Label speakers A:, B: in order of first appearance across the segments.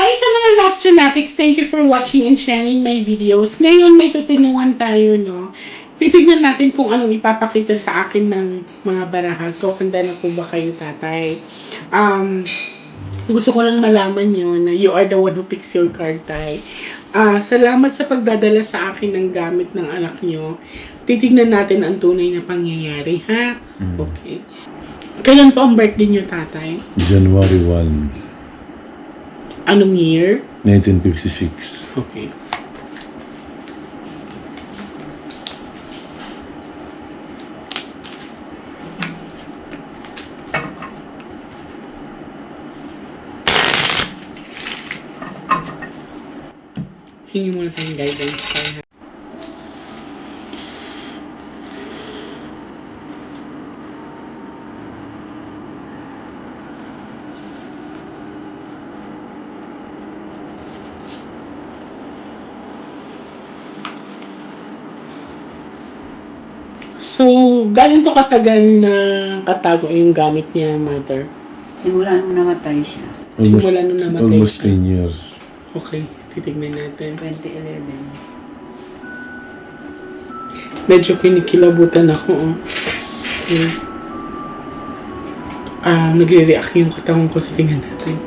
A: Hi sa mga Lastronatics! Thank you for watching and sharing my videos. Ngayon may tutulungan tayo, no? Titignan natin kung anong ipapakita sa akin ng mga baraha. So, handa na po ba kayo, tatay? Gusto ko lang malaman nyo na you are the one who picks your card, tay. Salamat sa pagdadala sa akin ng gamit ng anak nyo. Titignan natin ang tunay na pangyayari, ha? Okay. Kailan po ang birthday nyo, tatay?
B: January 1,
A: Anong year?
B: 1956.
A: Okay. Hingi muna tayong guidance tayo. So, galing to katagal na katago yung gamit niya, mother?
C: Simula nung namatay siya,
A: Simula nung namatay
B: Almost
A: siya.
B: 10 years.
A: Okay, titignan natin.
C: 2011.
A: Medyo kinikilabutan ako, oh. Nagre-react yung katawan ko. Tingnan natin.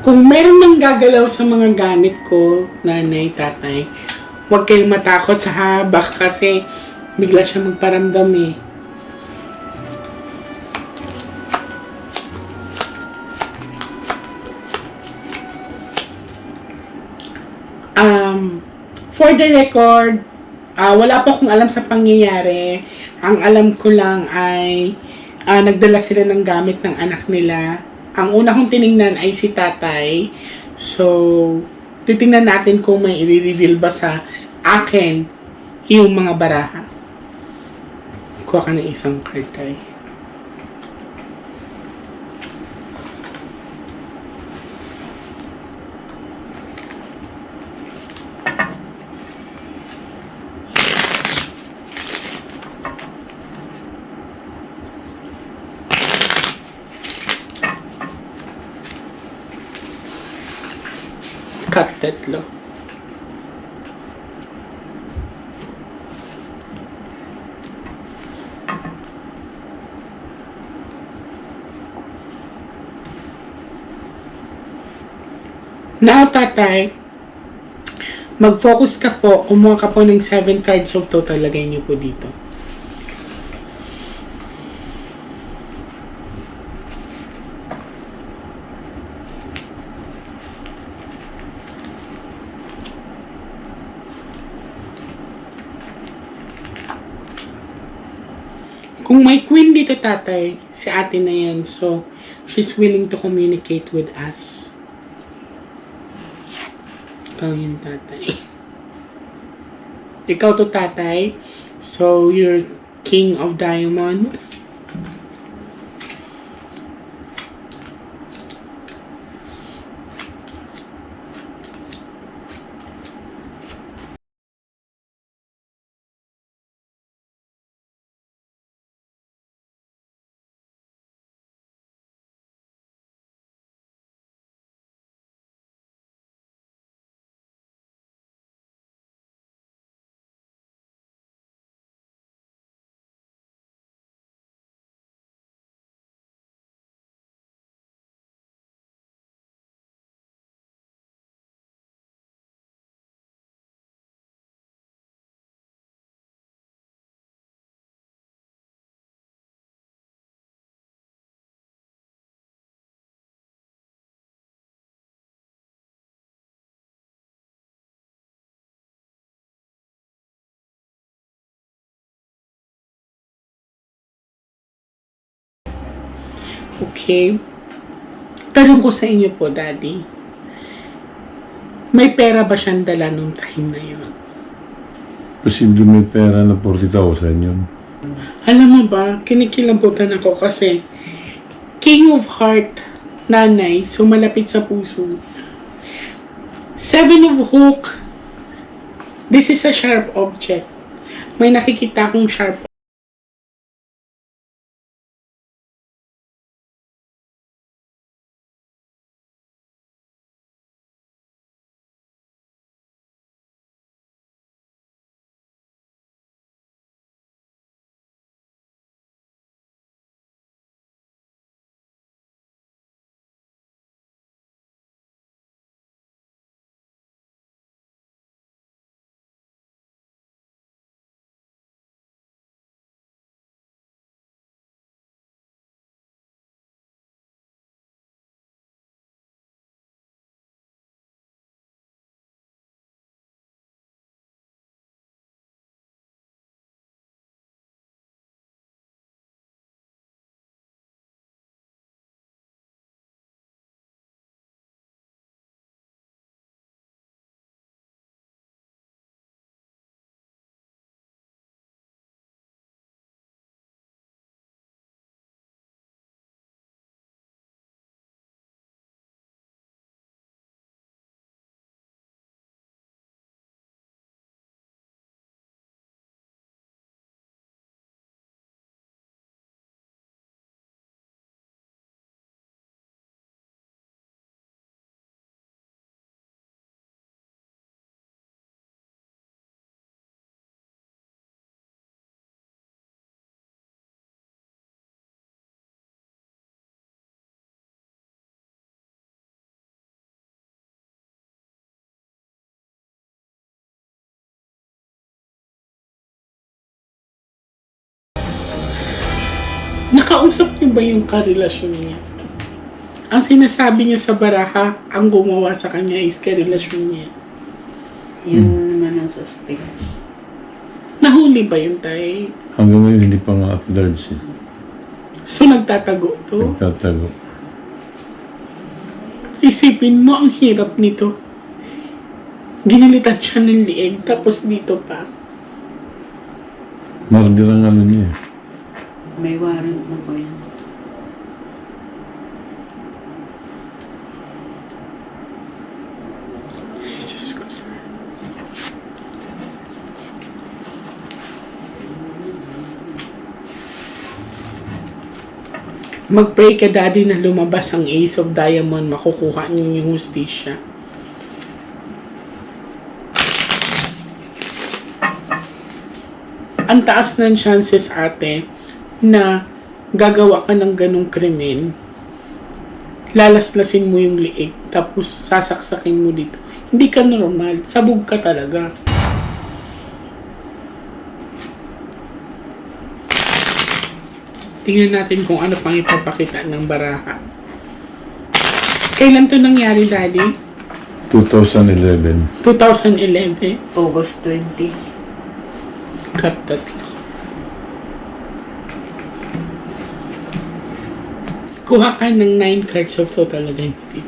A: Kung meron nang gagalaw sa mga gamit ko, nanay, tatay, huwag kayong matakot, ha? Baka kasi bigla siya magparamdam, eh. For the record, wala pa akong alam sa pangyayari. Ang alam ko lang ay nagdala sila ng gamit ng anak nila. Ang una kong tinignan ay si tatay. So, titingnan natin kung may i-reveal ba sa akin yung mga baraha. Kuha ka ng isang card, tay. Cut tatlo. Now, tatay, mag-focus ka po. Kumuha ka po ng 7 cards of total. Lagay niyo po dito. Kung may queen dito, tatay, si ate na yan. So, she's willing to communicate with us. Ikaw yung tatay. Ikaw to, tatay. So, you're king of diamond. Okay. Tanong ko sa inyo po, Daddy. May pera ba siyang dala nung time na yun?
B: Posible may pera na 40,000 yun.
A: Alam mo ba, kinikilabutan ako kasi King of Heart, nanay, so malapit sa puso. 7 of Hook, this is a sharp object. May nakikita akong sharp Nakausap niyo ba yung karelasyon niya? Ang sinasabi niya sa baraha, ang gumawa sa kanya is karelasyon niya.
C: Yun naman ang suspect.
A: Nahuli ba yun, tay?
B: Hanggang ngayon hindi pa nga at large eh.
A: So, nagtatago to?
B: Nagtatago.
A: Isipin mo, ang hirap nito. Ginilitan siya ng lieg, tapos dito pa.
B: Murder ang ano niya eh.
C: May warrant na po yan.
A: Diyos ko. Mag-pray ka, Daddy, na lumabas ang Ace of Diamond, makukuha niyo yung hustisya. Ang taas ng chances, ate, na gagawa ka ng ganong krimen, lalaslasin mo yung liig, tapos sasaksakin mo dito. Hindi ka normal, sabog ka talaga. Tingnan natin kung ano pang ipapakita ng baraha. Kailan to nangyari, Daddy?
B: 2011.
A: 2011.
C: August 20.
A: Cut tatlo. Kuha ka ng 9 cards of total identity.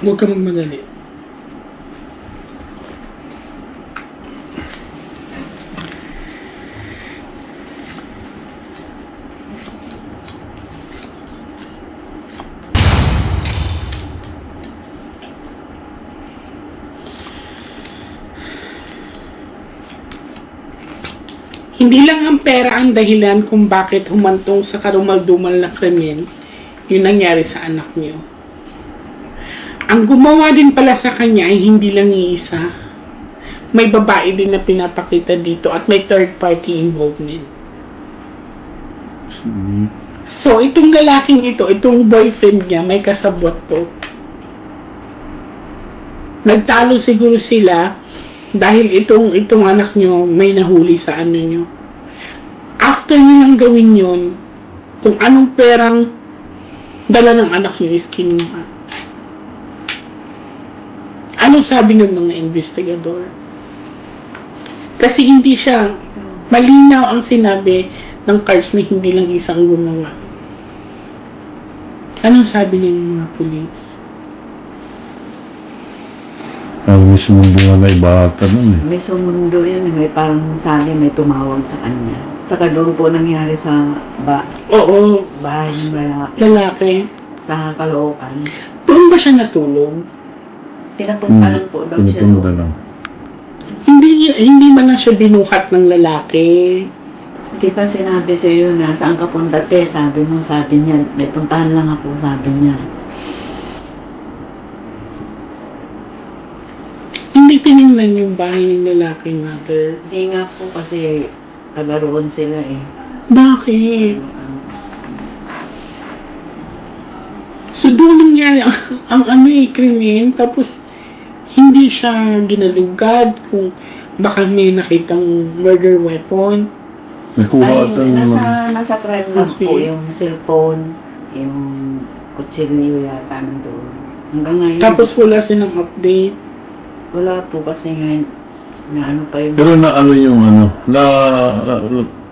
A: Huwag ka magmadali. Hindi lang ang pera ang dahilan kung bakit humantong sa karumal-dumal na krimen yung nangyari sa anak niyo. Ang gumawa din pala sa kanya ay hindi lang iisa. May babae din na pinapakita dito at may third party involvement. So, itong lalaking ito, itong boyfriend niya, may kasabwat to. Nagtalo siguro sila dahil itong anak nyo may nahuli sa ano nyo. After nyo nang gawin yun, kung anong perang dala ng anak nyo is kinuha. Anong sabi ng mga investigador? Kasi hindi siya, malinaw ang sinabi ng cards na hindi lang isang gumawa. Anong sabi ng mga police?
B: Ang mismo bunga na ibata nun eh.
C: May sumundo yun. May parang sabi may tumawag sa kanya. Saka doon po nangyari sa
A: Oo,
C: bahay ng lalaki.
A: lalaki.
C: Sa Caloocan.
A: Doon ba siya natulog?
C: Pinapunta lang po daw siya
B: Pinupunta
C: doon.
B: lang.
A: Hindi man lang siya binuhat ng lalaki.
C: Hindi pa sinabi sa iyo na saan ka punta te. Sabi niya, may puntahan lang ako, sabi niya.
A: Hindi tinignan yung bahay ng lalaki, mother.
C: Hindi nga po kasi taga-roon sila eh.
A: Bakit? So doon nangyari ang ano krimen, tapos hindi siya ginalugad kung baka may nakitang murder weapon.
B: Nakuha
C: Ay,
B: ata yung
C: nasa crime lab
A: Okay.
C: po yung cellphone, yung kutsilyo yata nandoon. Hanggang ngayon,
A: Tapos wala silang update.
C: wala po kasi ngayon na ano pa yung...
B: Pero na ano yung ano,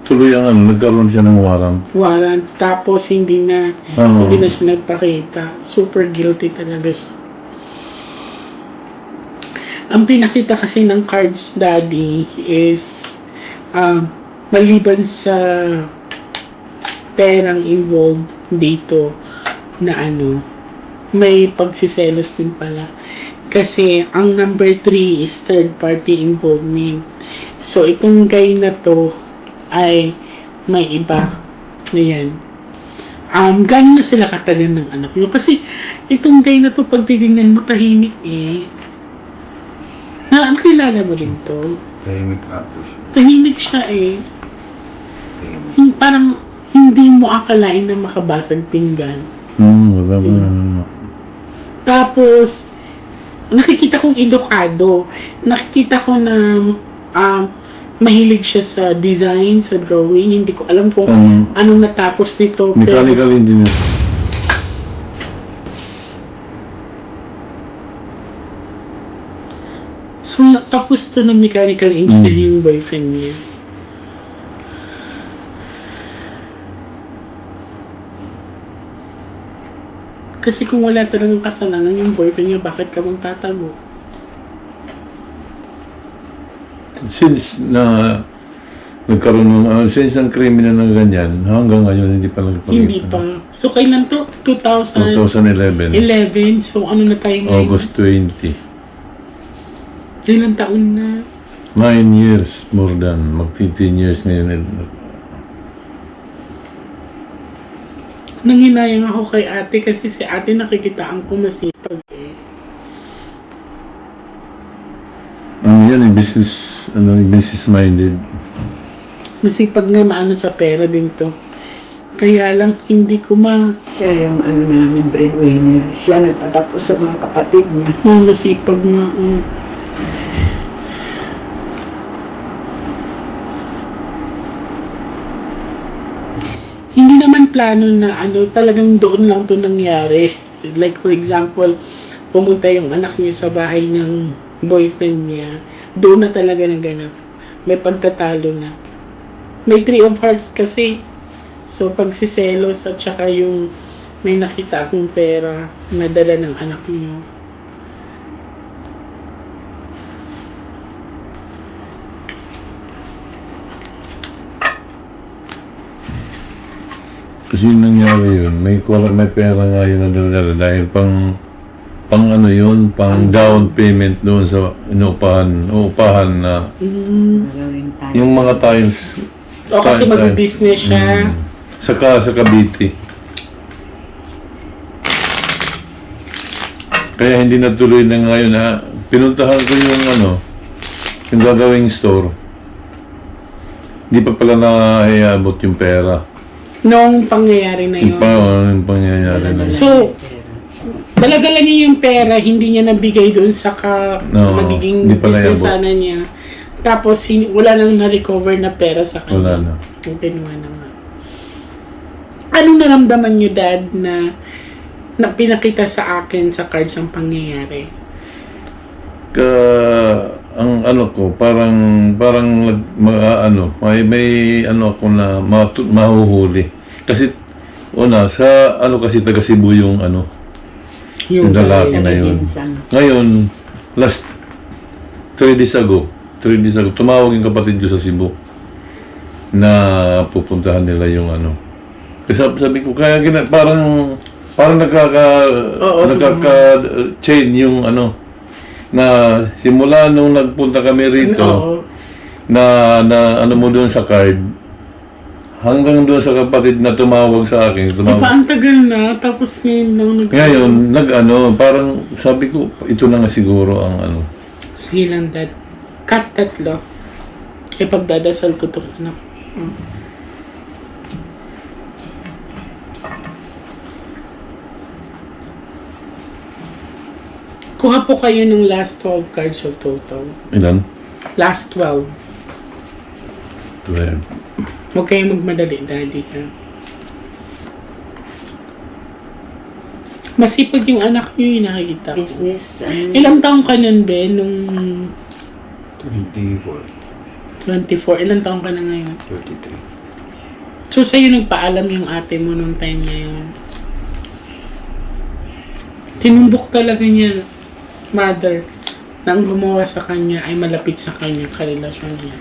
B: tuloy ang ano, nagkaroon siya ng warrant.
A: Warrant. Tapos hindi na
B: Ano,
A: hindi na siya nagpakita. Super guilty talaga siya. Ang pinakita kasi ng cards, Daddy, is maliban sa perang involved dito na ano, may pagsiselos din pala. Kasi ang number 3 is third party involvement. So itong guy na to ay may iba na yan. Gano'n na sila katagal ng anak nyo? Kasi itong guy na to, pag titignan mo, tahimik eh. Kilala mo rin to?
D: Tahimik ako siya.
A: Tahimik siya eh.
D: Tahimik.
A: Parang hindi mo akalain na makabasag pinggan.
B: wala mo.
A: Tapos, nakikita kong edukado. Nakikita ko na mahilig siya sa design, sa drawing. Hindi ko alam kung anong natapos nito.
B: Mechanical engineer.
A: So, tapos to ng mechanical engineering yung boyfriend niya. Kasi kung wala talagang kasalanan yung boyfriend niya, bakit ka magtatago?
B: Since na nagkaroon ng since ng kriminal na ganyan, hanggang ngayon hindi pa nagpakita.
A: Hindi pa. So, kailan to?
B: 2011.
A: 2011. So, ano na tayo ngayon?
B: August 20.
A: Ilang taon na?
B: 9 years more than. Mag-15 years ngayon.
A: Nanginayang ako kay ate kasi si ate nakikitaan ko masipag eh.
B: Yan business minded.
A: Masipag nga maano sa pera din to. Kaya lang hindi ko
C: Siya yung namin breadwinner. Siya nagpatapos sa mga kapatid niya.
A: masipag nga. Hindi naman plano na talagang doon lang to nangyari. Like for example, pumunta yung anak niya sa bahay ng boyfriend niya. Doon na talaga naganap. May pagtatalo na. May 3 of hearts kasi. So pagsiselos at saka yung may nakita akong pera na dala ng anak niyo.
B: Kasi yung nangyari yun, may pera nga yun na dala dahil pang ano yun, pang down payment doon sa upahan na
C: Gagawin tayo.
B: yung mga tiles.
A: O kasi mag-business siya.
B: Sa Cavite. Kaya hindi natuloy na ngayon ha. Pinuntahan ko yung yung gagawing store. Hindi pa pala naiabot yung pera.
A: Noong pangyayari na yun.
B: Yung pangyayari na yun.
A: So, dala-dala niya yung pera, hindi niya nabigay doon sa magiging
B: hindi pala
A: business
B: yabot.
A: sana niya. Tapos, wala nang na-recover na pera sa
B: Wala
A: kanya.
B: na.
A: Yung kinuha na nga. Anong naramdaman niyo, Dad, na pinakita sa akin sa cards ang pangyayari?
B: Ang ko, parang may ako na mahuhuli. Kasi, sa kasi taga Cebu yung yung lalaki na yun.
C: Ginsang.
B: Ngayon, last 3 days ago, tumawag yung kapatid ko sa Cebu na pupuntahan nila yung Kasi sabi ko, kaya parang nagkaka-chain yung na simula nung nagpunta kami rito,
A: Oo.
B: na mo doon sa card, hanggang doon sa kapatid na tumawag sa akin.
A: Diba, ang tagal na, tapos ngayon lang
B: Ngayon, parang sabi ko, ito na nga siguro ang
A: Sige lang, Dad. Cut 3. Kaya pagdadasal ko itong anak. Kuha po kayo ng last 12 cards of total.
B: Ilan?
A: Last 12.
B: 12.
A: Huwag kayong magmadali, Daddy, ha? Masipag yung anak niyo, yung nakikita ko.
C: Business.
A: Ilang taong ka nun, Ben? Nung
D: 24,
A: 24. Ilang taong ka na ngayon?
D: 33.
A: So, sa'yo nagpaalam yung ate mo nung time niya yun? Tinumbok talaga niya, mother, na ang gumawa sa kanya ay malapit sa kanya, karelasyon niya.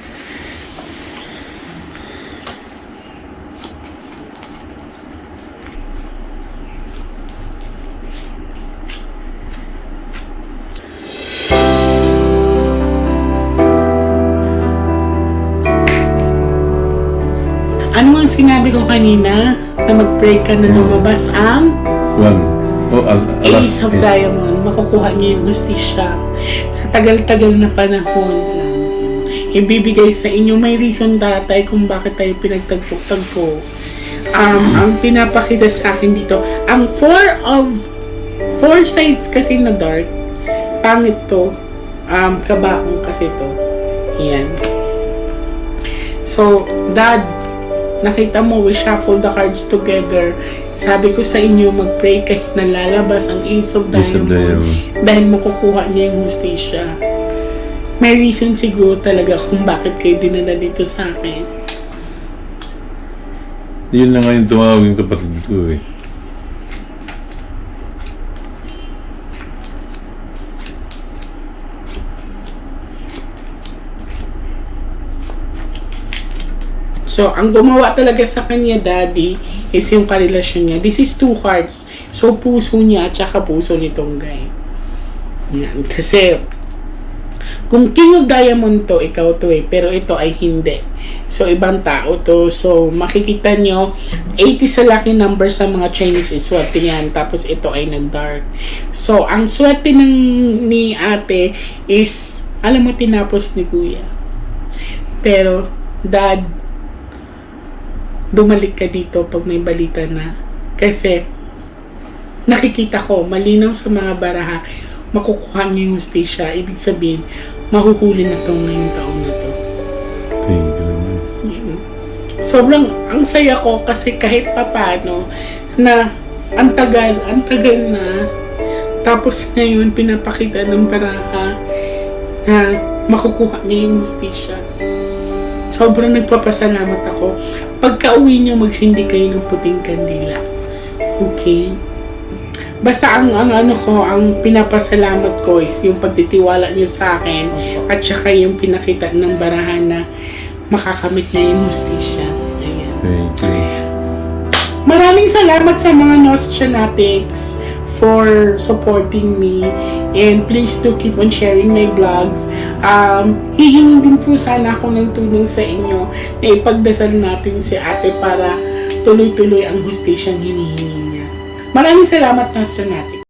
A: Ano ang sinabi ko kanina na mag-pray ka na lumabas ang
B: 1.
A: Ace of Diamond? Makukuha niya yung justisya sa tagal-tagal na panahon. Ibibigay sa inyo, may reason tatay kung bakit tayo pinagtagpo-tagpo. Ang pinapakita sa akin dito, ang 4 sides kasi na dark, pangit to. Kabakong kasi to. Yan. So, Dad, nakita mo, we shuffle the cards together. Sabi ko sa inyo, mag-pray kayo na lalabas ang Ace of
B: Ace of
A: Diamond. Dahil makukuha niya yung hustisya. May reason siguro talaga kung bakit kayo dinala dito sa akin.
B: Yun na nga yung tumawag yung kapatid ko eh.
A: So, ang gumawa talaga sa kanya, Daddy, is yung karelasyon niya. This is 2 cards. So, puso niya at saka puso nitong guy. Yan. Kasi, kung King of Diamond to, ikaw to eh. Pero ito ay hindi. So, ibang tao to. So, makikita nyo, 80 sa lucky number sa mga Chinese is swerte yan. Tapos, ito ay nag-dark. So, ang swerte ni ate is, alam mo, tinapos ni kuya. Pero, Dad, bumalik ka dito pag may balita na. Kasi, nakikita ko, malinaw sa mga baraha, makukuha niya yung hustisya. Ibig sabihin, mahuhuli na to ngayong taon na to.
B: Thank you.
A: Sobrang, ang saya ko kasi kahit papano, na ang tagal na, tapos ngayon, pinapakita ng baraha, na makukuha niya yung hustisya. Sobrang nagpapasalamat ako. Pagka uwi niyo, magsindi kayo ng puting kandila. Okay? Basta ang pinapasalamat ko is yung pagtitiwala niyo sa akin at saka yung pinakita ng barahan na makakamit na yung hustisya. Ayan.
B: Thank you.
A: Maraming salamat sa mga Nostranautics for supporting me, and please do keep on sharing my vlogs. Hihingin din po sana ako ng tulong sa inyo na ipagdasal natin si ate para tuloy-tuloy ang hustisyang hinihingi niya. Maraming salamat, Nostranautics.